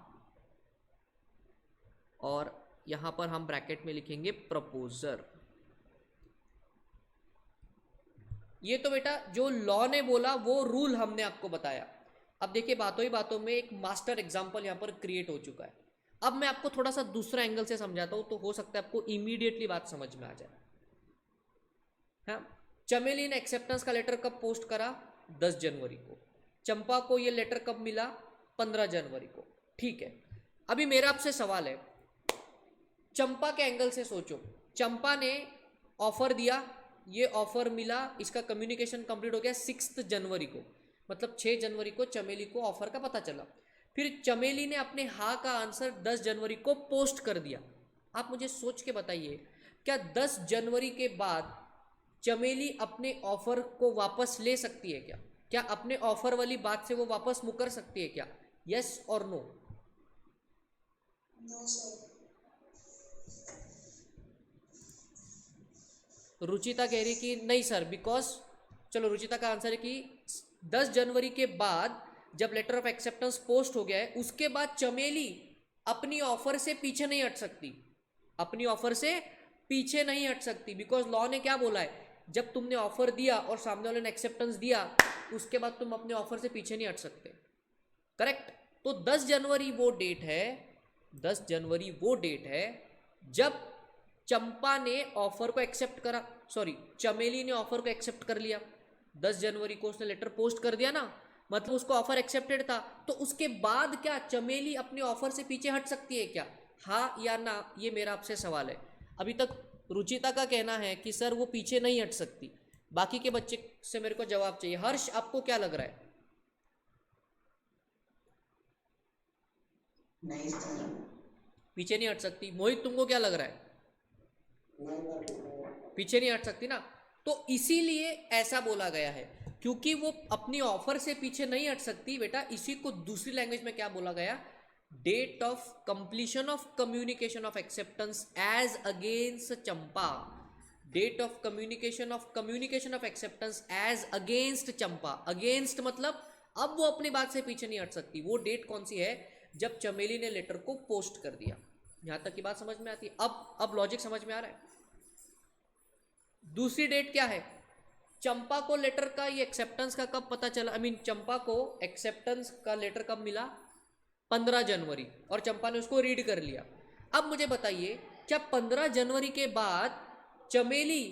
और यहां पर हम ब्रैकेट में लिखेंगे प्रपोजर। ये तो बेटा जो लॉ ने बोला वो रूल हमने आपको बताया। अब देखिए बातों ही बातों में एक मास्टर एग्जांपल यहां पर क्रिएट हो चुका है। अब मैं आपको थोड़ा सा दूसरा एंगल से समझाता हूं, तो हो सकता है आपको इमीडिएटली बात समझ में आ जाए। हाँ, चमेली ने एक्सेप्टेंस का लेटर कब पोस्ट करा, 10 जनवरी को। चंपा को ये लेटर कब मिला, 15 जनवरी को। ठीक है, अभी मेरा आपसे सवाल है, चंपा के एंगल से सोचो। चंपा ने ऑफर दिया, ये ऑफर मिला, इसका कम्युनिकेशन कंप्लीट हो गया 6 जनवरी को, मतलब 6 जनवरी को चमेली को ऑफर का पता चला। फिर चमेली ने अपने हाँ का आंसर 10 जनवरी को पोस्ट कर दिया। आप मुझे सोच के बताइए, क्या 10 जनवरी के बाद चमेली अपने ऑफर को वापस ले सकती है क्या? क्या अपने ऑफर वाली बात से वो वापस मुकर सकती है क्या? यस और नो? No sir. रुचिता कह रही कि नहीं सर, बिकॉज, चलो रुचिता का आंसर है कि 10 जनवरी के बाद जब लेटर ऑफ एक्सेप्टेंस पोस्ट हो गया है, उसके बाद चमेली अपनी ऑफर से पीछे नहीं हट सकती, अपनी ऑफर से पीछे नहीं हट सकती, बिकॉज लॉ ने क्या बोला है, जब तुमने ऑफर दिया और सामने वाले ने एक्सेप्टेंस दिया, उसके बाद तुम अपने ऑफर से पीछे नहीं हट सकते। करेक्ट? तो 10 जनवरी वो डेट है, 10 जनवरी वो डेट है जब चंपा ने ऑफर को एक्सेप्ट करा, सॉरी चमेली ने ऑफर को एक्सेप्ट कर लिया। 10 जनवरी को उसने लेटर पोस्ट कर दिया ना, मतलब उसको ऑफर एक्सेप्टेड था। तो उसके बाद क्या चमेली अपने ऑफर से पीछे हट सकती है क्या? हाँ या ना, ये मेरा आपसे सवाल है। अभी तक रुचिता का कहना है कि सर वो पीछे नहीं हट सकती। बाकी के बच्चे से मेरे को जवाब चाहिए। हर्ष, आपको क्या लग रहा है? नहीं सर। पीछे नहीं हट सकती। मोहित तुमको क्या लग रहा है? पीछे नहीं हट सकती ना। तो इसीलिए ऐसा बोला गया है, क्योंकि वो अपनी ऑफर से पीछे नहीं हट सकती बेटा। इसी को दूसरी लैंग्वेज में क्या बोला गया? Date of completion of communication of acceptance as against Champa. Date of communication of acceptance as against Champa. Against मतलब अब वो अपनी बात से पीछे नहीं हट सकती। वो डेट कौन सी है? जब चमेली ने लेटर को पोस्ट कर दिया। यहां तक की बात समझ में आती है? अब लॉजिक समझ में आ रहा है? दूसरी डेट क्या है? चंपा को लेटर का ये एक्सेप्टेंस का कब पता चला? चंपा को एक्सेप्टेंस का लेटर कब मिला? 15 जनवरी। और चंपा ने उसको रीड कर लिया। अब मुझे बताइए, क्या 15 जनवरी के बाद चमेली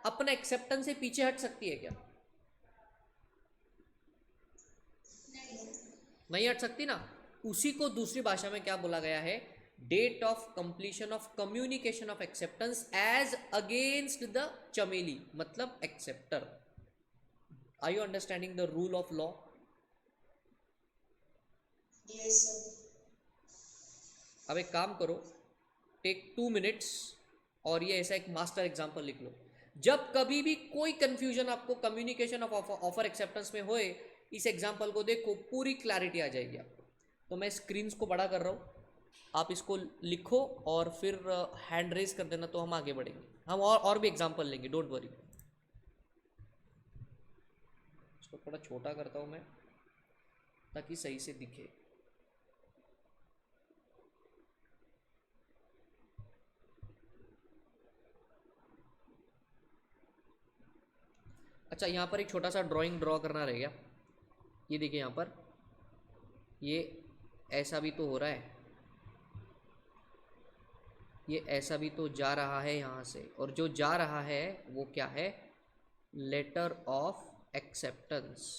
अपने एक्सेप्टेंस से पीछे हट सकती है क्या? नहीं हट सकती ना। उसी को दूसरी भाषा में क्या बोला गया है? Date of completion of communication of acceptance as against the Chameli, मतलब acceptor. Are you understanding the rule of law? Yes sir. अब एक काम करो, टेक 2 मिनट्स और ये ऐसा एक मास्टर एग्जाम्पल लिख लो। जब कभी भी कोई कंफ्यूजन आपको कम्युनिकेशन ऑफ ऑफर एक्सेप्टेंस में होए, इस एग्जाम्पल को देखो, पूरी क्लैरिटी आ जाएगी आपको। तो मैं स्क्रीन को बड़ा कर रहा हूँ, आप इसको लिखो और फिर हैंड रेज कर देना, तो हम आगे बढ़ेंगे। हम और भी एग्जाम्पल लेंगे, डोंट वरी। इसको थोड़ा छोटा करता हूँ मैं, ताकि सही से दिखे। अच्छा, यहाँ पर एक छोटा सा ड्राइंग ड्रॉ करना रह गया। ये देखिए यहाँ पर, ये ऐसा भी तो हो रहा है, ये ऐसा भी तो जा रहा है यहाँ से, और जो जा रहा है वो क्या है? लेटर ऑफ एक्सेप्टेंस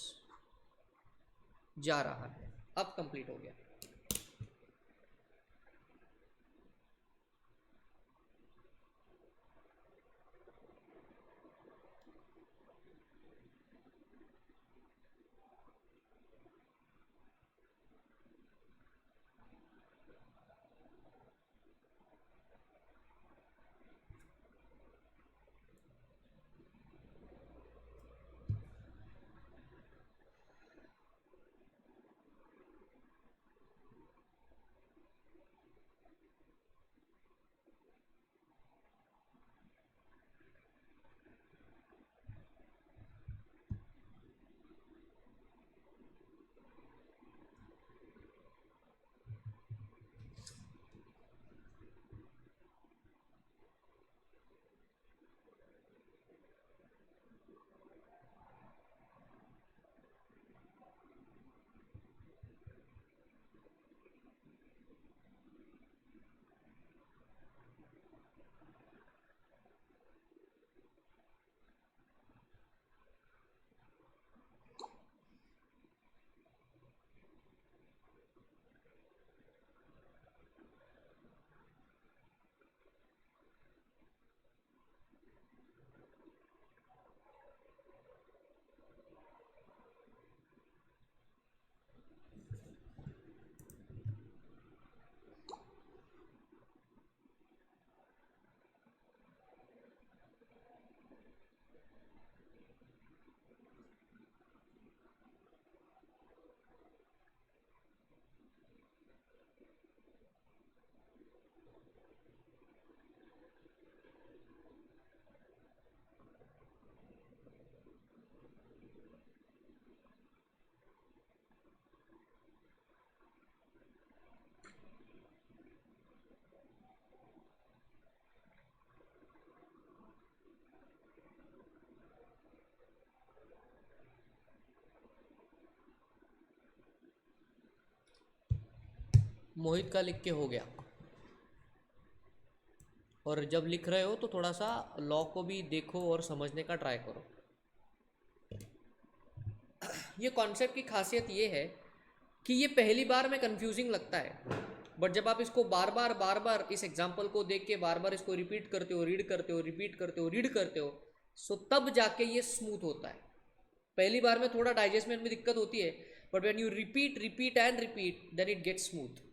जा रहा है। अब कंप्लीट हो गया। मोहित का लिख के हो गया। और जब लिख रहे हो तो थोड़ा सा लॉ को भी देखो और समझने का ट्राई करो। ये कॉन्सेप्ट की खासियत ये है कि ये पहली बार में कंफ्यूजिंग लगता है, बट जब आप इसको बार बार इस एग्जाम्पल को देख के बार बार इसको रिपीट करते हो, रीड करते हो, रिपीट करते हो, रीड करते हो, सो तब जाके ये स्मूथ होता है। पहली बार में थोड़ा डाइजेस्टमेंट में दिक्कत होती है, but when you repeat repeat and repeat, then it gets smooth.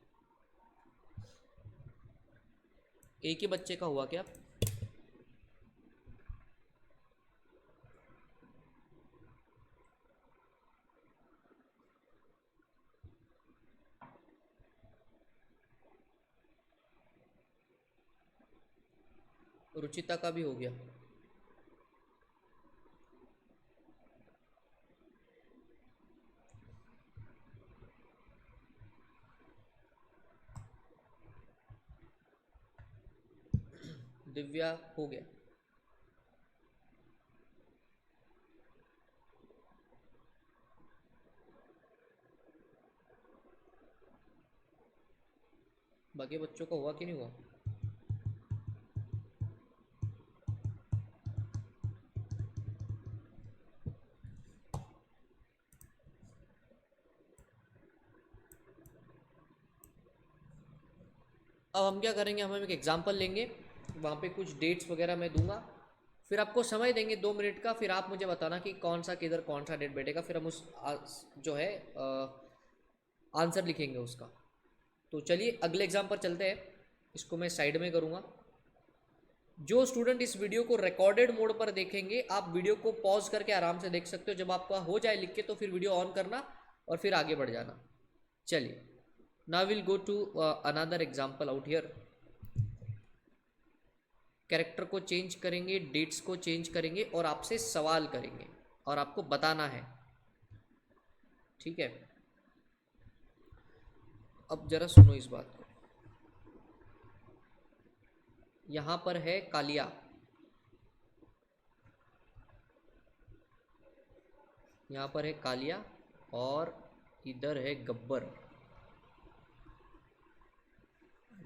एक ही बच्चे का हुआ क्या? रुचिता का भी हो गया। दिव्या हो गया। बाकी बच्चों का हुआ कि नहीं हुआ? अब हम क्या करेंगे, हम एक एग्जांपल लेंगे, वहाँ पे कुछ डेट्स वगैरह मैं दूंगा, फिर आपको समय देंगे 2 मिनट का, फिर आप मुझे बताना कि कौन सा किधर कौन सा डेट बैठेगा, फिर हम उस जो है आंसर लिखेंगे उसका। तो चलिए अगले एग्जाम पर चलते हैं। इसको मैं साइड में करूँगा। जो स्टूडेंट इस वीडियो को रिकॉर्डेड मोड पर देखेंगे, आप वीडियो को पॉज करके आराम से देख सकते हो। जब आपका हो जाए लिख के तो फिर वीडियो ऑन करना और फिर आगे बढ़ जाना। चलिए, now will go to another example out here. Character को चेंज करेंगे, डेट्स को चेंज करेंगे और आपसे सवाल करेंगे और आपको बताना है, ठीक है? अब जरा सुनो इस बात को। यहाँ पर है कालिया, यहाँ पर है कालिया और इधर है गब्बर।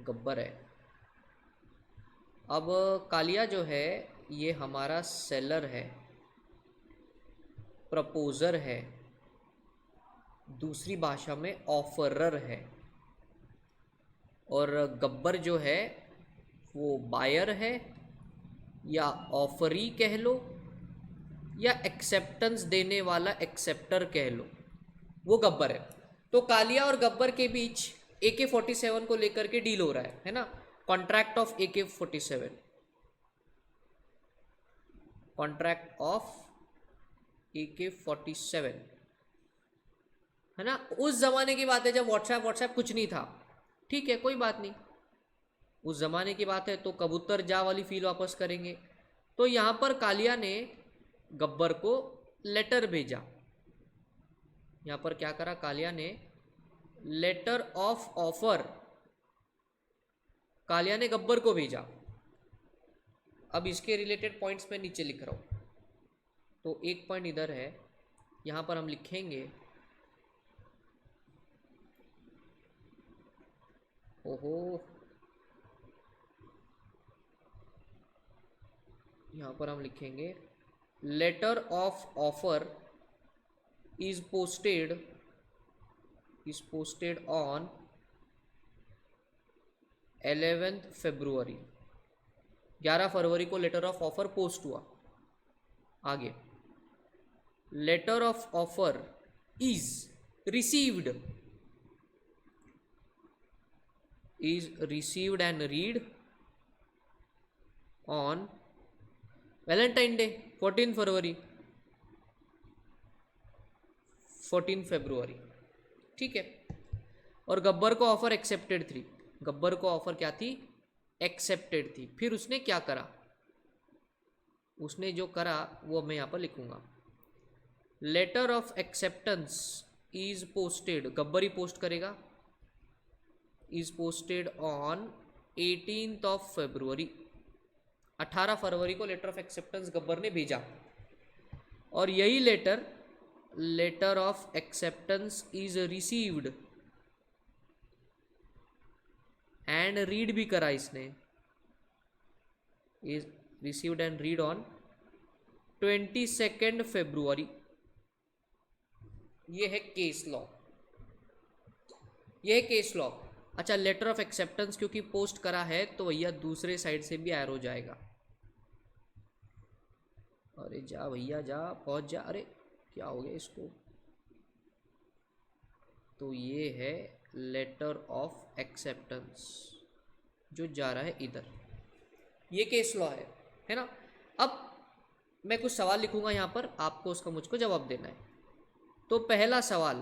गब्बर है। अब कालिया जो है ये हमारा सेलर है, प्रपोजर है, दूसरी भाषा में ऑफरर है। और गब्बर जो है वो बायर है, या ऑफरी कह लो, या एक्सेप्टेंस देने वाला एक्सेप्टर कह लो, वो गब्बर है। तो कालिया और गब्बर के बीच AK-47 को लेकर के डील हो रहा है ना? Contract of AK-47, contract of AK-47, है ना? उस जमाने की बात है जब व्हाट्सएप कुछ नहीं था, ठीक है, कोई बात नहीं, उस जमाने की बात है। तो कबूतर जा वाली फील वापस करेंगे। तो यहां पर कालिया ने गब्बर को लेटर भेजा। यहां पर क्या करा कालिया ने? लेटर ऑफ ऑफर कालिया ने गब्बर को भेजा। अब इसके रिलेटेड पॉइंट्स मैं नीचे लिख रहा हूं। तो एक पॉइंट इधर है, यहां पर हम लिखेंगे, ओहो, यहां पर हम लिखेंगे letter of offer is posted on 11 फरवरी। 11 फरवरी को लेटर ऑफ ऑफर पोस्ट हुआ। आगे, letter of offer is received and read on Valentine day 14 फरवरी, 14 फरवरी, ठीक है। और गब्बर को ऑफर एक्सेप्टेड थी। गब्बर को ऑफर क्या थी? एक्सेप्टेड थी। फिर उसने क्या करा? उसने जो करा वो मैं यहाँ पर लिखूंगा। Letter of acceptance is posted, Gabbar ही पोस्ट करेगा, is posted on 18th of February. 18 फरवरी को लेटर ऑफ एक्सेप्टेंस गब्बर ने भेजा। और यही letter of acceptance is received and read भी करा इसने, is received and read on 22 February. ये है केस लॉ, ये है केस लॉ। अच्छा, लेटर ऑफ एक्सेप्टेंस क्योंकि पोस्ट करा है तो भैया दूसरे साइड से भी एरो जाएगा। अरे जा भैया जा, पहुंच जा। अरे क्या हो गया इसको? तो ये है लेटर ऑफ एक्सेप्टेंस जो जा रहा है इधर। ये केस लॉ है ना। अब मैं कुछ सवाल लिखूंगा यहाँ पर, आपको उसका मुझको जवाब देना है। तो पहला सवाल,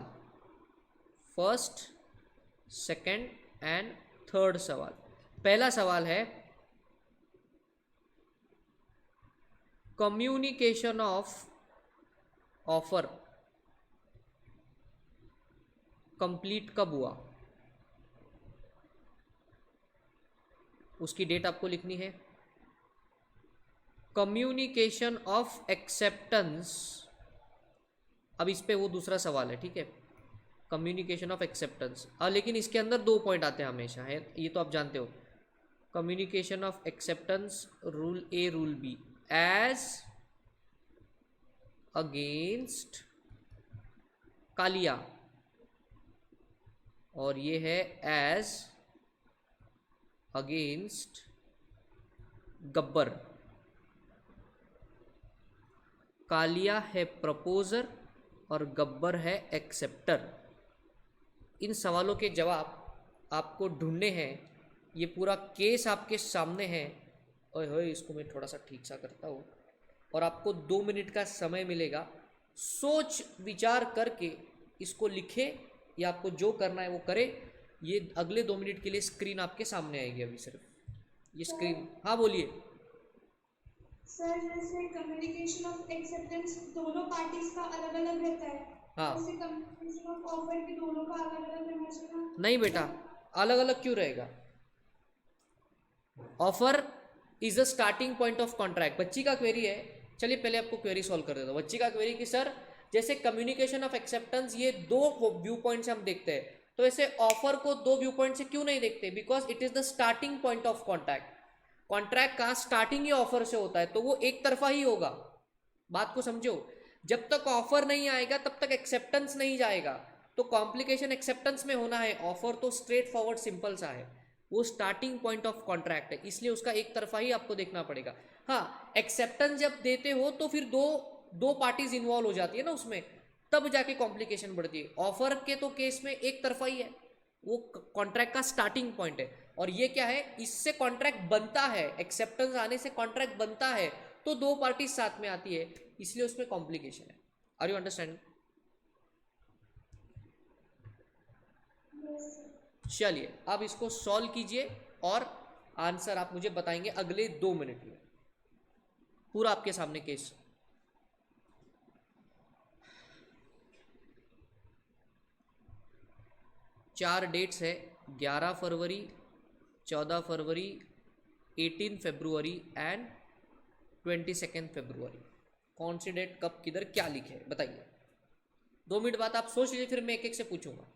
फर्स्ट, सेकंड एंड थर्ड सवाल। पहला सवाल है, कम्युनिकेशन ऑफ ऑफर कंप्लीट कब हुआ? उसकी डेट आपको लिखनी है। कम्युनिकेशन ऑफ एक्सेप्टेंस, अब इस पे वो दूसरा सवाल है, ठीक है, कम्युनिकेशन ऑफ एक्सेप्टेंस। लेकिन इसके अंदर दो पॉइंट आते हैं हमेशा, है ये तो आप जानते हो। Communication of acceptance, rule A rule B, as against Kaliya, और ये है एज अगेंस्ट गब्बर। कालिया है प्रपोजर और गब्बर है एक्सेप्टर। इन सवालों के जवाब आपको ढूंढने हैं। ये पूरा केस आपके सामने है। ओए होए, इसको मैं थोड़ा सा ठीक सा करता हूँ। और आपको 2 मिनट का समय मिलेगा, सोच विचार करके इसको लिखे, या आपको जो करना है वो करे। ये अगले 2 मिनट के लिए स्क्रीन आपके सामने आएगी अभी सिर्फ ये स्क्रीन। हाँ बोलिए। सर जैसे कम्युनिकेशन ऑफ एक्सेप्टेंस दोनों पार्टीज का अलग अलग रहता है, हाँ, वैसे कम्युनिकेशन ऑफ ऑफर भी दोनों का अलग अलग रहना चाहिए नहीं बेटा, मतलब। अलग अलग क्यों रहेगा? Offer is a starting point of contract. बच्ची का क्वेरी है, चलिए पहले आपको क्वेरी सॉल्व कर देता हूँ। बच्ची का क्वेरी कि सर जैसे कम्युनिकेशन ऑफ एक्सेप्टेंस ये दो व्यू पॉइंट से हम देखते हैं, तो ऐसे ऑफर को दो व्यू पॉइंट से क्यों नहीं देखते? Because it is the starting point of contract. Contract का स्टार्टिंग ही ऑफर से होता है, तो वो एक तरफा ही होगा। बात को समझो, जब तक ऑफर नहीं आएगा तब तक एक्सेप्टेंस नहीं जाएगा। तो कॉम्प्लिकेशन एक्सेप्टेंस में होना है, ऑफर तो स्ट्रेट फॉरवर्ड सिंपल सा है। वो स्टार्टिंग पॉइंट ऑफ कॉन्ट्रैक्ट है, इसलिए उसका एक तरफा ही आपको देखना पड़ेगा। हाँ, एक्सेप्टेंस जब देते हो तो फिर दो दो पार्टीज इन्वॉल्व हो जाती है ना उसमें, तब जाके कॉम्प्लिकेशन बढ़ती है। ऑफर के तो केस में एक तरफा ही है, वो कॉन्ट्रैक्ट का स्टार्टिंग पॉइंट है। और ये क्या है, इससे कॉन्ट्रैक्ट बनता है, एक्सेप्टेंस आने से कॉन्ट्रैक्ट बनता है, तो दो पार्टी साथ में आती है, इसलिए उसमें कॉम्प्लिकेशन है। Are you understand? चलिए अब इसको सॉल्व कीजिए, और आंसर आप मुझे बताएंगे अगले 2 मिनट में। पूरा आपके सामने केस। 4 डेट्स है, 11 फरवरी, 14 फरवरी, 18 फरवरी एंड 22 फरवरी। कौन सी डेट कब किधर क्या लिखे है बताइए। 2 मिनट बाद आप सोच लीजिए, फिर मैं एक एक से पूछूंगा।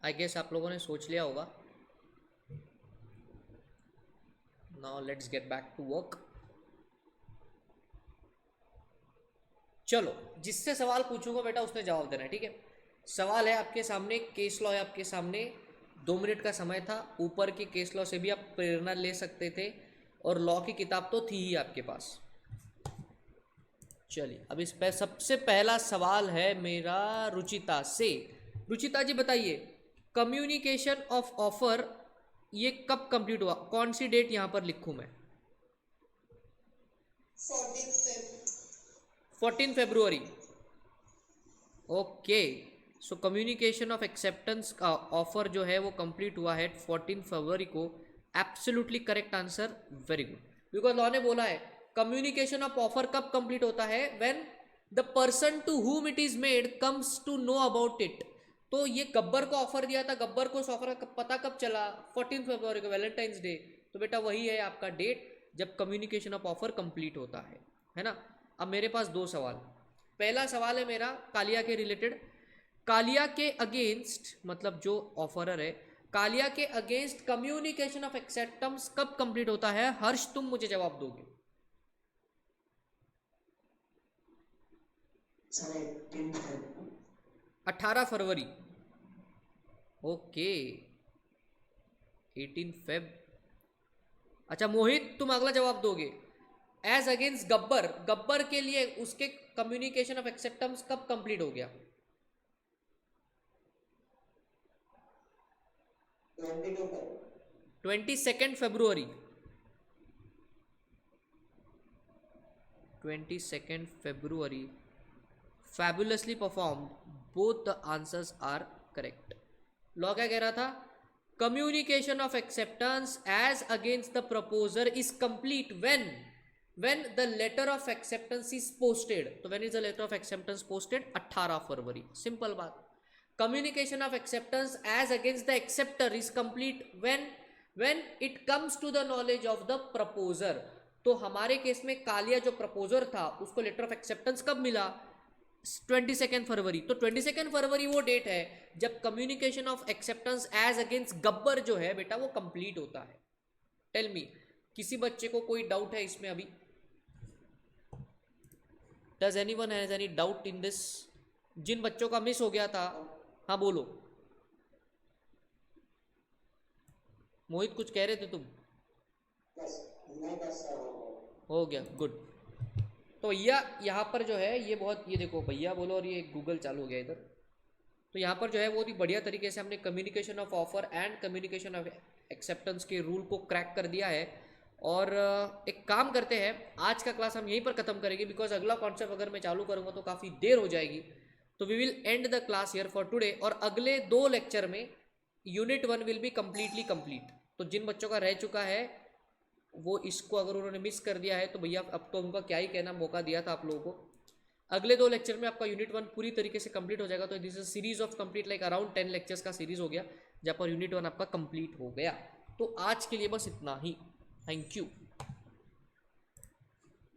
आई गेस आप लोगों ने सोच लिया होगा. Now let's get back to work. चलो, जिससे सवाल पूछूंगा बेटा उसने जवाब देना है, ठीक है. सवाल है आपके सामने, केस लॉ है आपके सामने. 2 मिनट का समय था. ऊपर के केस लॉ से भी आप प्रेरणा ले सकते थे और लॉ की किताब तो थी ही आपके पास. चलिए, अब इस पे सबसे पहला सवाल है मेरा रुचिता से. रुचिता जी बताइए, कम्युनिकेशन ऑफ ऑफर ये कब कंप्लीट हुआ? कौन सी डेट यहां पर लिखूं मैं? 14 फरवरी. Okay, so communication of acceptance का ऑफर जो है वो कंप्लीट हुआ है 14 फरवरी को. Absolutely correct answer, very good. Because law ने बोला है कम्युनिकेशन ऑफ ऑफर कब कंप्लीट होता है? When the person to whom it is made comes to know about it. तो ये गब्बर को ऑफर दिया था, गब्बर को उस ऑफर का पता कब चला? 14 फरवरी को, वैलेंटाइंस डे. तो बेटा वही है आपका डेट जब कम्युनिकेशन ऑफ ऑफर कंप्लीट होता है ना. अब मेरे पास 2 सवाल. पहला सवाल है मेरा कालिया के रिलेटेड. कालिया के अगेंस्ट, मतलब जो ऑफरर है, कालिया के अगेंस्ट कम्युनिकेशन ऑफ एक्सेप्टेंस कब कंप्लीट होता है? हर्ष तुम मुझे जवाब दोगे. 18 फरवरी. Okay, 18 Feb. अच्छा मोहित, तुम अगला जवाब दोगे. एज अगेंस्ट गब्बर, गब्बर के लिए उसके कम्युनिकेशन ऑफ एक्सेप्टेंस कब कंप्लीट हो गया? 22 फरवरी. 22 फरवरी. Fabulously performed. Both the answers are correct. Law क्या कह रहा था? Communication of acceptance as against the proposer is complete when the letter of acceptance is posted. तो when is the letter of acceptance posted? 18 February. Simple बात. communication of acceptance as against the acceptor is complete when it comes to the knowledge of the proposer. तो हमारे case में कालिया जो proposer था उसको letter of acceptance कब मिला? 22 फरवरी. तो 22 फरवरी वो डेट है जब communication of acceptance as against Gabbar जो है बेटा वो कंप्लीट होता है. टेल मी, किसी बच्चे को कोई डाउट है इसमें अभी? Does anyone has any doubt in this? जिन बच्चों का मिस हो गया था, हाँ बोलो. मोहित कुछ कह रहे थे तुम? हो गया, गुड. तो भैया यहाँ पर जो है ये बहुत, ये देखो भैया बोलो और ये गूगल चालू हो गया इधर. तो यहाँ पर जो है बहुत ही बढ़िया तरीके से हमने communication of offer and communication of acceptance के रूल को क्रैक कर दिया है. और एक काम करते हैं, आज का क्लास हम यहीं पर ख़त्म करेंगे बिकॉज अगला कॉन्सेप्ट अगर मैं चालू करूँगा तो काफ़ी देर हो जाएगी. तो we will end the class here for today. और अगले 2 लेक्चर में unit 1 will be completely complete. तो जिन बच्चों का रह चुका है वो इसको अगर उन्होंने मिस कर दिया है तो भैया अब तो उनका क्या ही कहना, मौका दिया था आप लोगों को. अगले 2 लेक्चर में आपका यूनिट 1 पूरी तरीके से कंप्लीट हो जाएगा. तो this is series of complete like around 10 lectures का सीरीज हो गया जहाँ पर यूनिट 1 आपका कंप्लीट हो गया. तो आज के लिए बस इतना ही. Thank you.